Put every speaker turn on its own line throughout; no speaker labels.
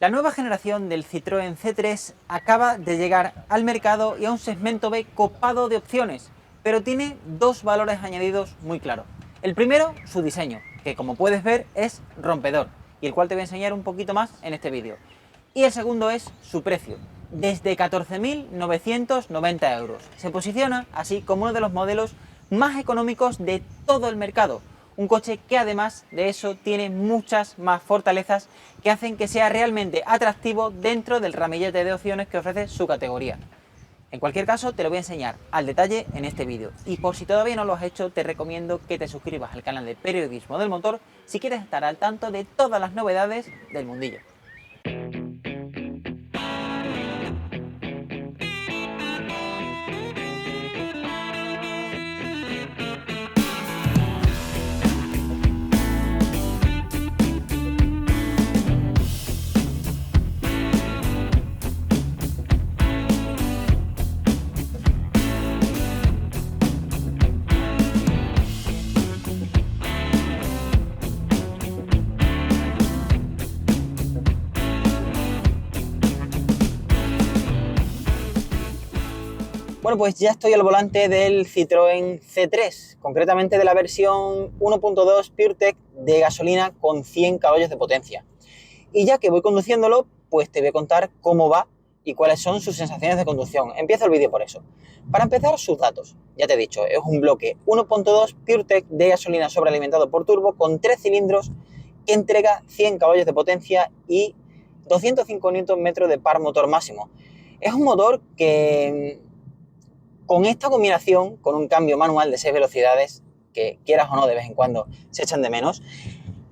La nueva generación del Citroën C3 acaba de llegar al mercado y a un segmento B copado de opciones, pero tiene dos valores añadidos muy claros. El primero, su diseño, que como puedes ver es rompedor, y el cual te voy a enseñar un poquito más en este vídeo. Y el segundo es su precio, desde 14.990 euros. Se posiciona así como uno de los modelos más económicos de todo el mercado. Un coche que además de eso tiene muchas más fortalezas que hacen que sea realmente atractivo dentro del ramillete de opciones que ofrece su categoría. En cualquier caso, te lo voy a enseñar al detalle en este vídeo. Y por si todavía no lo has hecho, te recomiendo que te suscribas al canal de Periodismo del Motor si quieres estar al tanto de todas las novedades del mundillo. Bueno, pues ya estoy al volante del Citroën C3, concretamente de la versión 1.2 PureTech de gasolina con 100 caballos de potencia. Y ya que voy conduciéndolo, pues te voy a contar cómo va y cuáles son sus sensaciones de conducción. Empiezo el vídeo por eso. Para empezar, sus datos. Ya te he dicho, es un bloque 1.2 PureTech de gasolina sobrealimentado por turbo con 3 cilindros que entrega 100 caballos de potencia y 205 Nm de par motor máximo. Es un motor que, con esta combinación, con un cambio manual de 6 velocidades, que quieras o no de vez en cuando se echan de menos,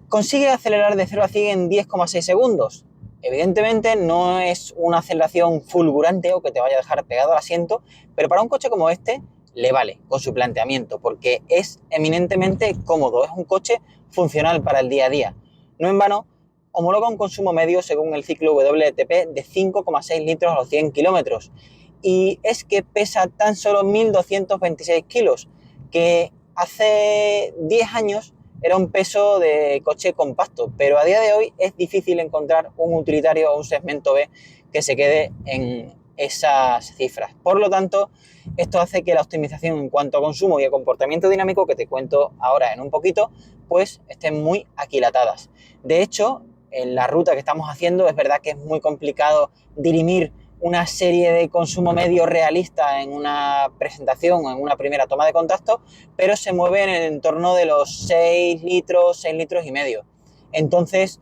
consigue acelerar de 0 a 100 en 10,6 segundos. Evidentemente no es una aceleración fulgurante o que te vaya a dejar pegado al asiento, pero para un coche como este le vale con su planteamiento, porque es eminentemente cómodo, es un coche funcional para el día a día. No en vano, homologa un consumo medio según el ciclo WLTP de 5,6 litros a los 100 kilómetros. Y es que pesa tan solo 1.226 kilos, que hace 10 años era un peso de coche compacto, pero a día de hoy es difícil encontrar un utilitario o un segmento B que se quede en esas cifras. Por lo tanto, esto hace que la optimización en cuanto a consumo y a comportamiento dinámico, que te cuento ahora en un poquito, pues estén muy aquilatadas. De hecho, en la ruta que estamos haciendo es verdad que es muy complicado dirimir una serie de consumo medio realista en una presentación o en una primera toma de contacto, pero se mueve en el entorno de los 6 litros, 6 litros y medio. Entonces,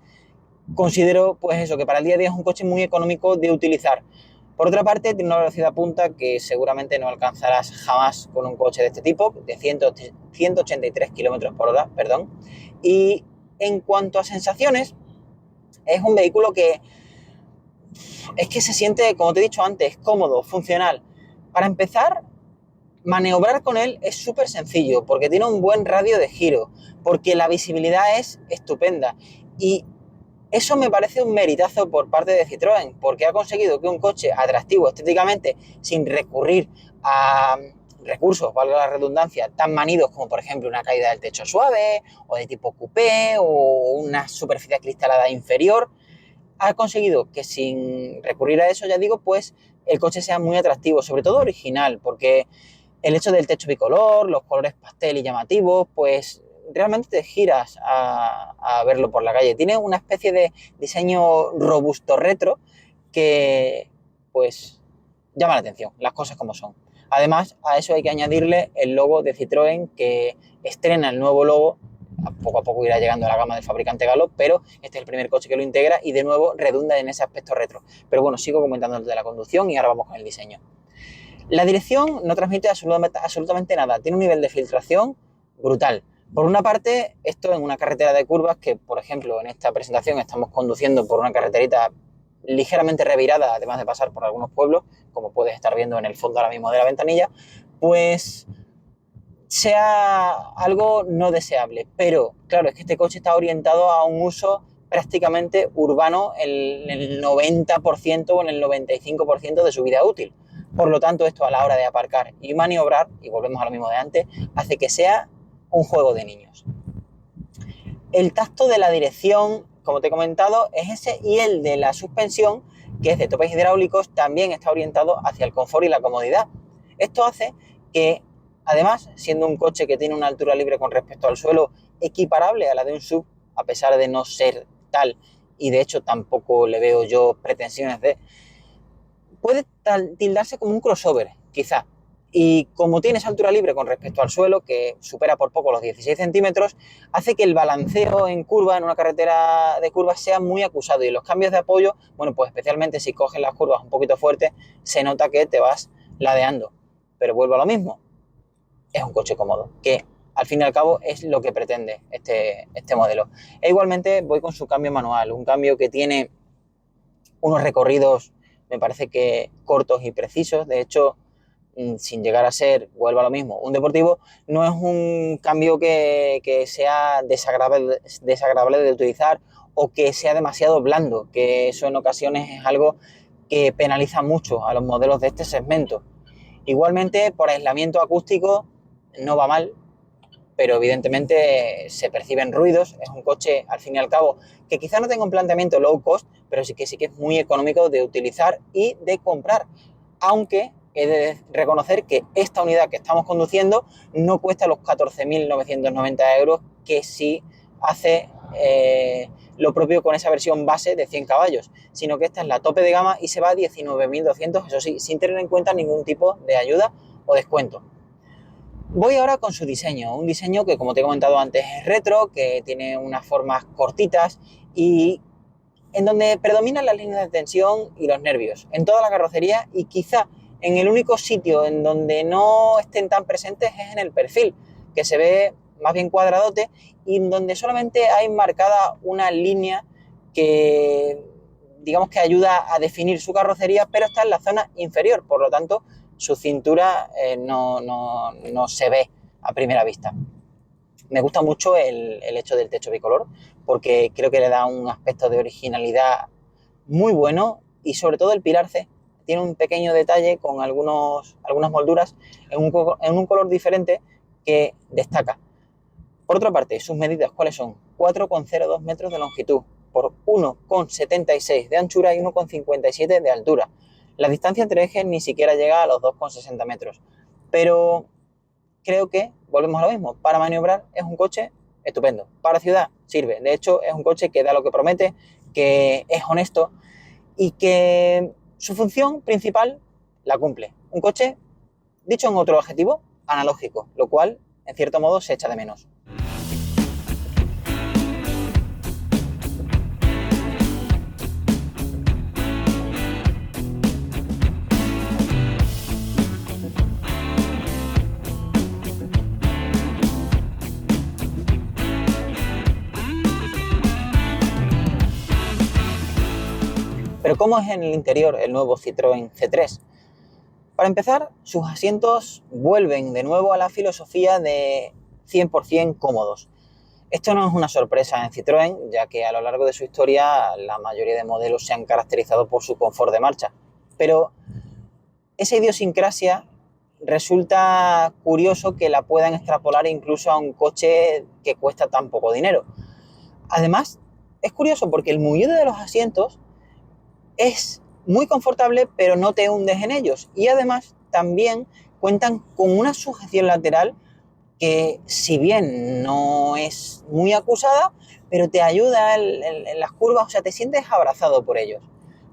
considero pues eso, que para el día a día es un coche muy económico de utilizar. Por otra parte, tiene una velocidad punta que seguramente no alcanzarás jamás con un coche de este tipo, de 183 km por hora, perdón. Y en cuanto a sensaciones, es un vehículo que es que se siente, como te he dicho antes, cómodo, funcional. Para empezar, maniobrar con él es súper sencillo, porque tiene un buen radio de giro, porque la visibilidad es estupenda. Y eso me parece un meritazo por parte de Citroën, porque ha conseguido que un coche atractivo estéticamente, sin recurrir a recursos, valga la redundancia, tan manidos como por ejemplo una caída del techo suave, o de tipo coupé, o una superficie acristalada inferior, ha conseguido que sin recurrir a eso, ya digo, pues el coche sea muy atractivo, sobre todo original, porque el hecho del techo bicolor, los colores pastel y llamativos, pues realmente te giras a verlo por la calle. Tiene una especie de diseño robusto retro que pues llama la atención, las cosas como son. Además, a eso hay que añadirle el logo de Citroën, que estrena el nuevo logo. A poco irá llegando a la gama del fabricante Galo, pero este es el primer coche que lo integra y de nuevo redunda en ese aspecto retro. Pero bueno, sigo comentando el de la conducción y ahora vamos con el diseño. La dirección no transmite absolutamente nada, tiene un nivel de filtración brutal. Por una parte, esto en una carretera de curvas que, por ejemplo, en esta presentación estamos conduciendo por una carreterita ligeramente revirada, además de pasar por algunos pueblos, como puedes estar viendo en el fondo ahora mismo de la ventanilla, pues sea algo no deseable. Pero claro, es que este coche está orientado a un uso prácticamente urbano en el 90% o en el 95% de su vida útil. Por lo tanto, esto a la hora de aparcar y maniobrar, y volvemos a lo mismo de antes, hace que sea un juego de niños. El tacto de la dirección, como te he comentado, es ese, y el de la suspensión, que es de topes hidráulicos, también está orientado hacia el confort y la comodidad. Esto hace que, además, siendo un coche que tiene una altura libre con respecto al suelo equiparable a la de un SUV, a pesar de no ser tal, y de hecho tampoco le veo yo pretensiones de, puede tildarse como un crossover, quizá. Y como tiene esa altura libre con respecto al suelo, que supera por poco los 16 centímetros, hace que el balanceo en curva, en una carretera de curvas, sea muy acusado. Y los cambios de apoyo, bueno, pues especialmente si coges las curvas un poquito fuertes, se nota que te vas ladeando. Pero vuelvo a lo mismo, es un coche cómodo, que al fin y al cabo es lo que pretende este modelo. E igualmente voy con su cambio manual, un cambio que tiene unos recorridos, me parece que cortos y precisos. De hecho, sin llegar a ser, vuelvo a lo mismo, un deportivo, no es un cambio que sea desagradable de utilizar o que sea demasiado blando, que eso en ocasiones es algo que penaliza mucho a los modelos de este segmento. Igualmente, por aislamiento acústico, no va mal, pero evidentemente se perciben ruidos. Es un coche, al fin y al cabo, que quizá no tenga un planteamiento low cost, pero sí que es muy económico de utilizar y de comprar. Aunque he de reconocer que esta unidad que estamos conduciendo no cuesta los 14.990 euros, que sí hace lo propio con esa versión base de 100 caballos, sino que esta es la tope de gama y se va a 19.200, eso sí, sin tener en cuenta ningún tipo de ayuda o descuento. Voy ahora con su diseño, un diseño que, como te he comentado antes, es retro, que tiene unas formas cortitas y en donde predominan las líneas de tensión y los nervios, en toda la carrocería, y quizá en el único sitio en donde no estén tan presentes es en el perfil, que se ve más bien cuadradote y en donde solamente hay marcada una línea que, digamos, que ayuda a definir su carrocería, pero está en la zona inferior, por lo tanto su cintura no se ve a primera vista. Me gusta mucho el hecho del techo bicolor, porque creo que le da un aspecto de originalidad muy bueno, y sobre todo el pilar C. Tiene un pequeño detalle con algunas molduras en un color diferente que destaca. Por otra parte, sus medidas, ¿cuáles son? 4,02 metros de longitud por 1,76 de anchura y 1,57 de altura. La distancia entre ejes ni siquiera llega a los 2,60 metros. Pero creo que, volvemos a lo mismo, para maniobrar es un coche estupendo. Para ciudad sirve. De hecho, es un coche que da lo que promete, que es honesto y que su función principal la cumple. Un coche, dicho en otro adjetivo, analógico, lo cual, en cierto modo, se echa de menos. Pero ¿cómo es en el interior el nuevo Citroën C3? Para empezar, sus asientos vuelven de nuevo a la filosofía de 100% cómodos. Esto no es una sorpresa en Citroën, ya que a lo largo de su historia la mayoría de modelos se han caracterizado por su confort de marcha. Pero esa idiosincrasia resulta curioso que la puedan extrapolar incluso a un coche que cuesta tan poco dinero. Además, es curioso porque el mullido de los asientos es muy confortable, pero no te hundes en ellos. Y además también cuentan con una sujeción lateral que, si bien no es muy acusada, pero te ayuda en las curvas, o sea, te sientes abrazado por ellos.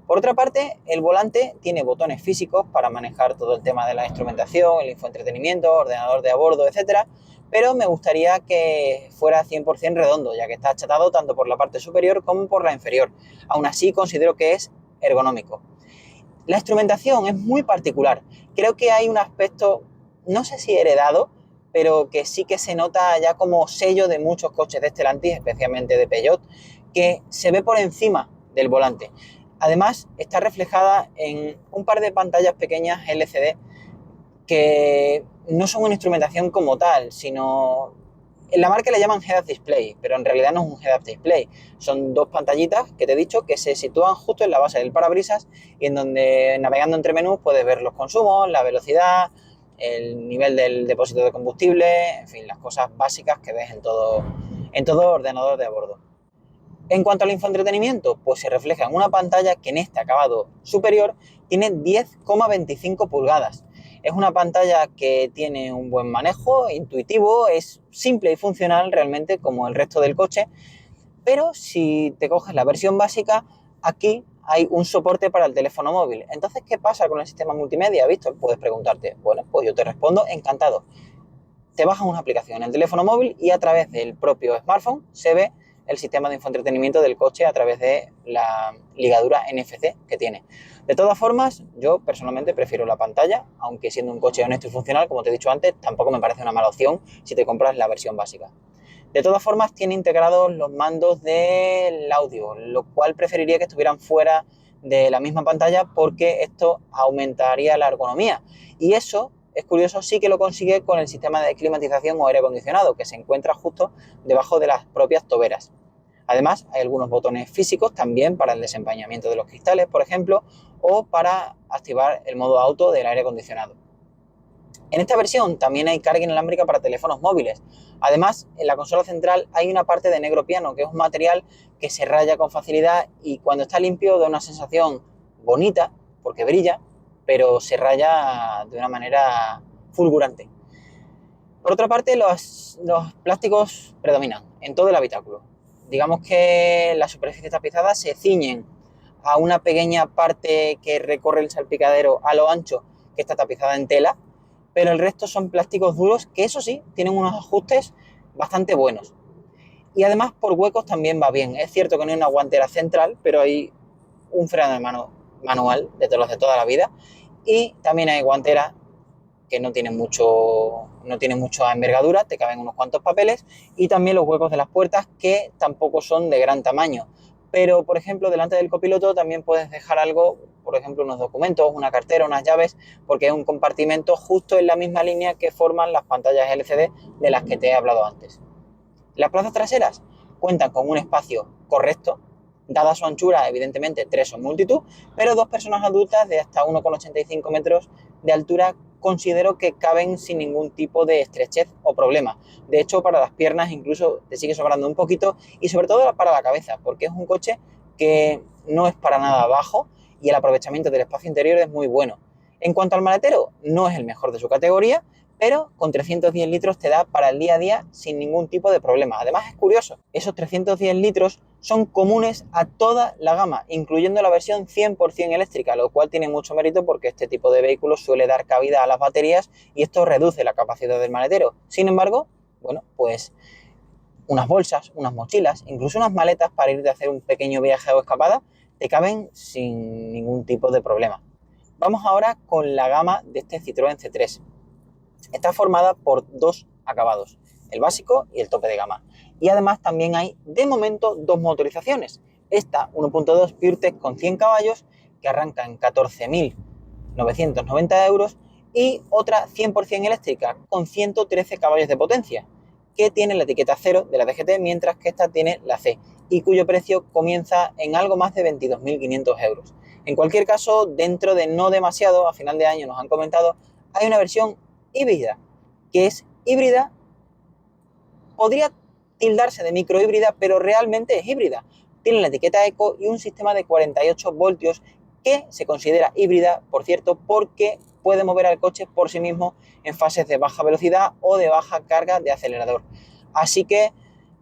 Por otra parte, el volante tiene botones físicos para manejar todo el tema de la instrumentación, el infoentretenimiento, ordenador de a bordo, etcétera, pero me gustaría que fuera 100% redondo, ya que está achatado tanto por la parte superior como por la inferior. Aún así, considero que es ergonómico. La instrumentación es muy particular. Creo que hay un aspecto, no sé si heredado, pero que sí que se nota ya como sello de muchos coches de Stellantis, especialmente de Peugeot, que se ve por encima del volante. Además, está reflejada en un par de pantallas pequeñas LCD que no son una instrumentación como tal, sino... En la marca le llaman head-up display, pero en realidad no es un head-up display. Son dos pantallitas que te he dicho que se sitúan justo en la base del parabrisas y en donde, navegando entre menús, puedes ver los consumos, la velocidad, el nivel del depósito de combustible, en fin, las cosas básicas que ves en todo ordenador de a bordo. En cuanto al infoentretenimiento, pues se refleja en una pantalla que en este acabado superior tiene 10,25 pulgadas. Es una pantalla que tiene un buen manejo, intuitivo, es simple y funcional realmente como el resto del coche, pero si te coges la versión básica, aquí hay un soporte para el teléfono móvil. Entonces, ¿qué pasa con el sistema multimedia, Víctor? Puedes preguntarte. Bueno, pues yo te respondo encantado. Te bajas una aplicación en el teléfono móvil y a través del propio smartphone se ve el sistema de infoentretenimiento del coche a través de la ligadura NFC que tiene. De todas formas, yo personalmente prefiero la pantalla, aunque siendo un coche honesto y funcional, como te he dicho antes, tampoco me parece una mala opción si te compras la versión básica. De todas formas, tiene integrados los mandos del audio, lo cual preferiría que estuvieran fuera de la misma pantalla porque esto aumentaría la ergonomía. Y eso, es curioso, sí que lo consigue con el sistema de climatización o aire acondicionado, que se encuentra justo debajo de las propias toberas. Además, hay algunos botones físicos también para el desempañamiento de los cristales, por ejemplo, o para activar el modo auto del aire acondicionado. En esta versión también hay carga inalámbrica para teléfonos móviles. Además, en la consola central hay una parte de negro piano, que es un material que se raya con facilidad y cuando está limpio da una sensación bonita, porque brilla, pero se raya de una manera fulgurante. Por otra parte, los plásticos predominan en todo el habitáculo. Digamos que las superficies tapizadas se ciñen a una pequeña parte que recorre el salpicadero a lo ancho, que está tapizada en tela, pero el resto son plásticos duros que, eso sí, tienen unos ajustes bastante buenos. Y además por huecos también va bien. Es cierto que no hay una guantera central, pero hay un freno de mano manual de los de toda la vida, y también hay guanteras que no tienen mucha envergadura, te caben unos cuantos papeles, y también los huecos de las puertas, que tampoco son de gran tamaño. Pero, por ejemplo, delante del copiloto también puedes dejar algo, por ejemplo, unos documentos, una cartera, unas llaves, porque es un compartimento justo en la misma línea que forman las pantallas LCD de las que te he hablado antes. Las plazas traseras cuentan con un espacio correcto, dada su anchura, evidentemente 3 son multitud, pero dos personas adultas de hasta 1,85 metros de altura considero que caben sin ningún tipo de estrechez o problema. De hecho, para las piernas incluso te sigue sobrando un poquito, y sobre todo para la cabeza, porque es un coche que no es para nada bajo y el aprovechamiento del espacio interior es muy bueno. En cuanto al maletero, no es el mejor de su categoría, pero con 310 litros te da para el día a día sin ningún tipo de problema. Además, es curioso, esos 310 litros son comunes a toda la gama, incluyendo la versión 100% eléctrica, lo cual tiene mucho mérito porque este tipo de vehículos suele dar cabida a las baterías y esto reduce la capacidad del maletero. Sin embargo, bueno, pues unas bolsas, unas mochilas, incluso unas maletas para ir a hacer un pequeño viaje o escapada, te caben sin ningún tipo de problema. Vamos ahora con la gama de este Citroën C3. Está formada por dos acabados, el básico y el tope de gama. Y además también hay, de momento, dos motorizaciones. Esta 1.2 PureTech con 100 caballos, que arranca en 14.990 euros, y otra 100% eléctrica con 113 caballos de potencia, que tiene la etiqueta 0 de la DGT, mientras que esta tiene la C, y cuyo precio comienza en algo más de 22.500 euros. En cualquier caso, dentro de no demasiado, a final de año nos han comentado, hay una versión híbrida, que es híbrida, podría tildarse de microhíbrida, pero realmente es híbrida. Tiene la etiqueta Eco y un sistema de 48 voltios que se considera híbrida, por cierto, porque puede mover al coche por sí mismo en fases de baja velocidad o de baja carga de acelerador. Así que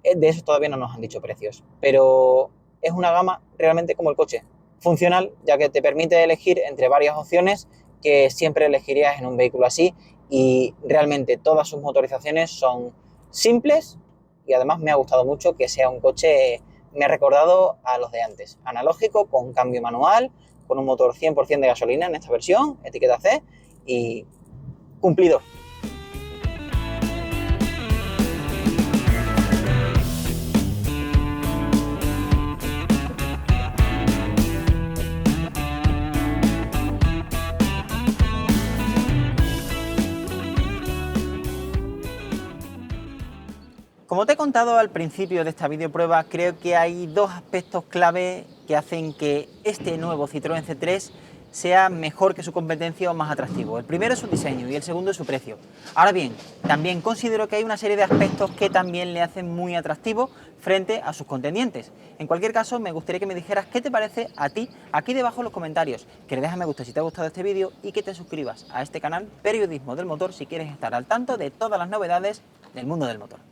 de eso todavía no nos han dicho precios, pero es una gama realmente como el coche, funcional, ya que te permite elegir entre varias opciones que siempre elegirías en un vehículo así, y realmente todas sus motorizaciones son simples y además me ha gustado mucho que sea un coche, me ha recordado a los de antes, analógico, con cambio manual, con un motor 100% de gasolina en esta versión, etiqueta C, y cumplidor. Como te he contado al principio de esta videoprueba, creo que hay dos aspectos clave que hacen que este nuevo Citroën C3 sea mejor que su competencia o más atractivo. El primero es su diseño y el segundo es su precio. Ahora bien, también considero que hay una serie de aspectos que también le hacen muy atractivo frente a sus contendientes. En cualquier caso, me gustaría que me dijeras qué te parece a ti aquí debajo en los comentarios, que le dejes me gusta si te ha gustado este vídeo y que te suscribas a este canal Periodismo del Motor si quieres estar al tanto de todas las novedades del mundo del motor.